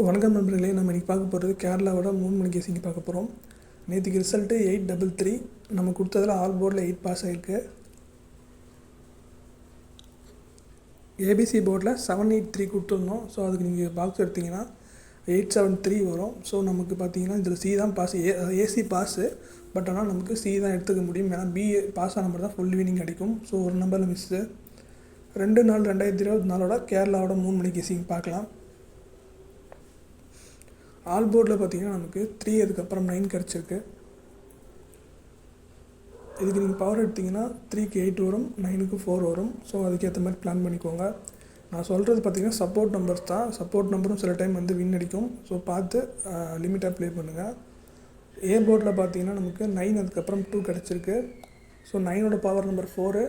வணக்கம் நண்பர்களே, நம்ம இன்றைக்கி பார்க்க போகிறது கேரளாவோட 3 மணி கேசிங் பார்க்க போகிறோம். நேற்றுக்கு ரிசல்ட்டு 833. நம்ம கொடுத்ததில் ஆல் போர்டில் 8 பாஸ் ஆகிருக்கு. ஏபிசி போர்டில் 783 கொடுத்துருந்தோம். ஸோ அதுக்கு நீங்கள் பாக்ஸ் எடுத்திங்கன்னா 873 வரும். ஸோ நமக்கு பார்த்தீங்கன்னா இதில் சி தான் பாஸ், ஏசி பாஸு. பட் ஆனால் நமக்கு சி தான் எடுத்துக்க முடியும். ஏன்னா பி பாஸ் ஆன நம்பர் தான் ஃபுல் வினிங் கிடைக்கும். ஸோ ஒரு நம்பரில் மிஸ்ஸு. 2/4/2024 கேரளாவோட 3 மணி கேசிங் பார்க்கலாம். ஆல் போர்டில் பார்த்தீங்கன்னா நமக்கு 3 அதுக்கப்புறம் 9 கிடச்சிருக்கு. இதுக்கு நீங்கள் பவர் எடுத்திங்கன்னா 3க்கு 8 வரும், 9க்கு 4 வரும். ஸோ அதுக்கேற்ற மாதிரி பிளான் பண்ணிக்கோங்க. நான் சொல்கிறது பார்த்தீங்கன்னா சப்போர்ட் நம்பர்ஸ் தான். சப்போர்ட் நம்பரும் சில டைம் வந்து வின் அடிக்கும். ஸோ பார்த்து லிமிட்டாக ப்ளே பண்ணுங்கள். ஏ போர்டில் பார்த்தீங்கன்னா நமக்கு 9 அதுக்கப்புறம் 2 கிடச்சிருக்கு. ஸோ 9ஓட பவர் நம்பர் 4,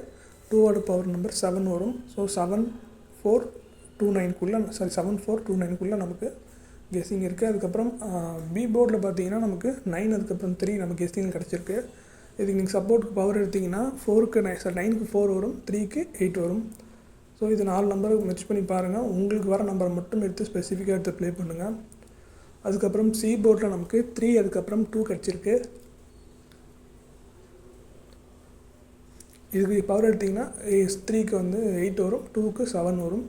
2ஓட பவர் நம்பர் 7 வரும். ஸோ 7429 நமக்கு கெஸ்ஸிங் இருக்குது. அதுக்கப்புறம் பி போர்டில் பார்த்தீங்கன்னா நமக்கு 9 அதுக்கப்புறம் 3 நமக்கு கெஸ்ஸிங் கிடச்சிருக்கு. இதுக்கு நீங்கள் சப்போர்ட்டுக்கு பவர் எடுத்திங்கன்னா 9க்கு 4 வரும், 3க்கு 8 வரும். ஸோ இது 4 நம்பரை மெச் பண்ணி பாருங்கள். உங்களுக்கு வர நம்பரை மட்டும் எடுத்து ஸ்பெசிஃபிக்காக எடுத்து ப்ளே பண்ணுங்கள். அதுக்கப்புறம் சி போர்டில் நமக்கு 3 அதுக்கப்புறம் 2 கிடச்சிருக்கு. இதுக்கு பவர் எடுத்திங்கன்னா 3க்கு வந்து 8 வரும், 2க்கு 7 வரும்.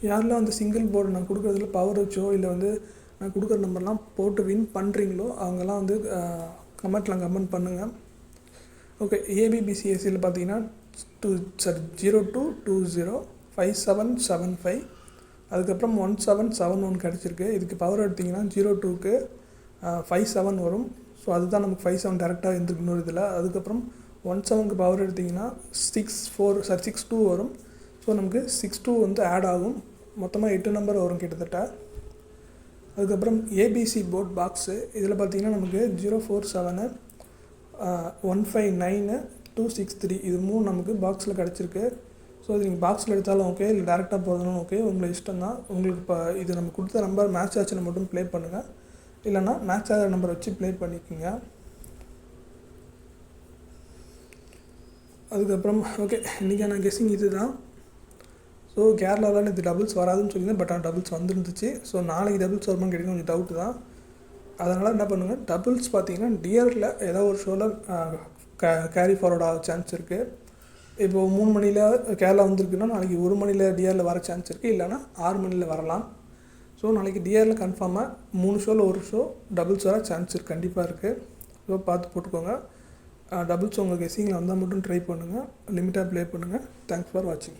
யாரெல்லாம் வந்து சிங்கிள் போர்டு நான் கொடுக்குறதுல பவர் வச்சோ இல்லை வந்து நான் கொடுக்குற நம்பர்லாம் போட்டு வின் பண்ணுறீங்களோ அவங்கெல்லாம் வந்து கமெண்ட் பண்ணுங்கள். ஓகே, ஏபிபிசிஎஸ்சியில் பார்த்தீங்கன்னா 02205775 அதுக்கப்புறம் 1771 கிடச்சிருக்கு. இதுக்கு பவர் எடுத்திங்கன்னா 02க்கு 57 வரும். ஸோ அதுதான் நமக்கு 57 டேரெக்டாக இருந்துருக்கு இன்னொரு இதில். அதுக்கப்புறம் 17க்கு பவர் எடுத்திங்கன்னா 62 வரும். ஸோ நமக்கு 62 வந்து ஆட் ஆகும். மொத்தமாக 8 நம்பர் வரும் கிட்டத்தட்ட. அதுக்கப்புறம் ஏபிசி போர்ட் பாக்ஸு இதில் பார்த்திங்கன்னா நமக்கு 047 159 263 இது 3 நமக்கு பாக்ஸில் கிடச்சிருக்கு. ஸோ இது நீங்கள் பாக்ஸில் எடுத்தாலும் ஓகே, இல்லை டேரெக்டாக போகிறதுனாலும் ஓகே, உங்களை இஷ்டம் தான். உங்களுக்கு இப்போ இது நம்ம கொடுத்த நம்பர் மேட்ச் ஆச்சுன்னு மட்டும் ப்ளே பண்ணுங்கள், இல்லைனா மேட்ச் ஆகிற நம்பர் வச்சு ப்ளே பண்ணிக்கோங்க. அதுக்கப்புறம் ஓகே, இன்றைக்கான கெஸ்ஸிங் இது தான். ஸோ கேரளாவில் இது டபுள்ஸ் வராதுன்னு சொல்லியிருந்தேன், பட் ஆனால் டபுள்ஸ் வந்துருந்துச்சு. ஸோ நாளைக்கு டபுள்ஸ் வருமானு கேட்டிங்கன்னா கொஞ்சம் டவுட்டு தான். அதனால் என்ன பண்ணுங்கள், டபுள்ஸ் பார்த்தீங்கன்னா டிஆரில் ஏதோ ஒரு ஷோவில் கேரி ஃபார்வர்ட் ஆக சான்ஸ் இருக்குது. இப்போது 3 மணியில் கேரளா வந்திருக்குன்னா நாளைக்கு 1 மணியில் டிஆரில் வர சான்ஸ் இருக்குது, இல்லைனா 6 மணியில் வரலாம். ஸோ நாளைக்கு டிஆரில் கன்ஃபார்மாக 3 ஷோவில் 1 ஷோ டபுள்ஸ் வர சான்ஸ் இருக்குது, கண்டிப்பாக இருக்குது. ஸோ பார்த்து போட்டுக்கோங்க. டபுள்ஸ் உங்கள் கெஸ்ஸிங்கில் வந்தால் மட்டும் ட்ரை பண்ணுங்கள், லிமிட்டாக ப்ளே பண்ணுங்கள். தேங்க்ஸ் ஃபார் வாட்சிங்.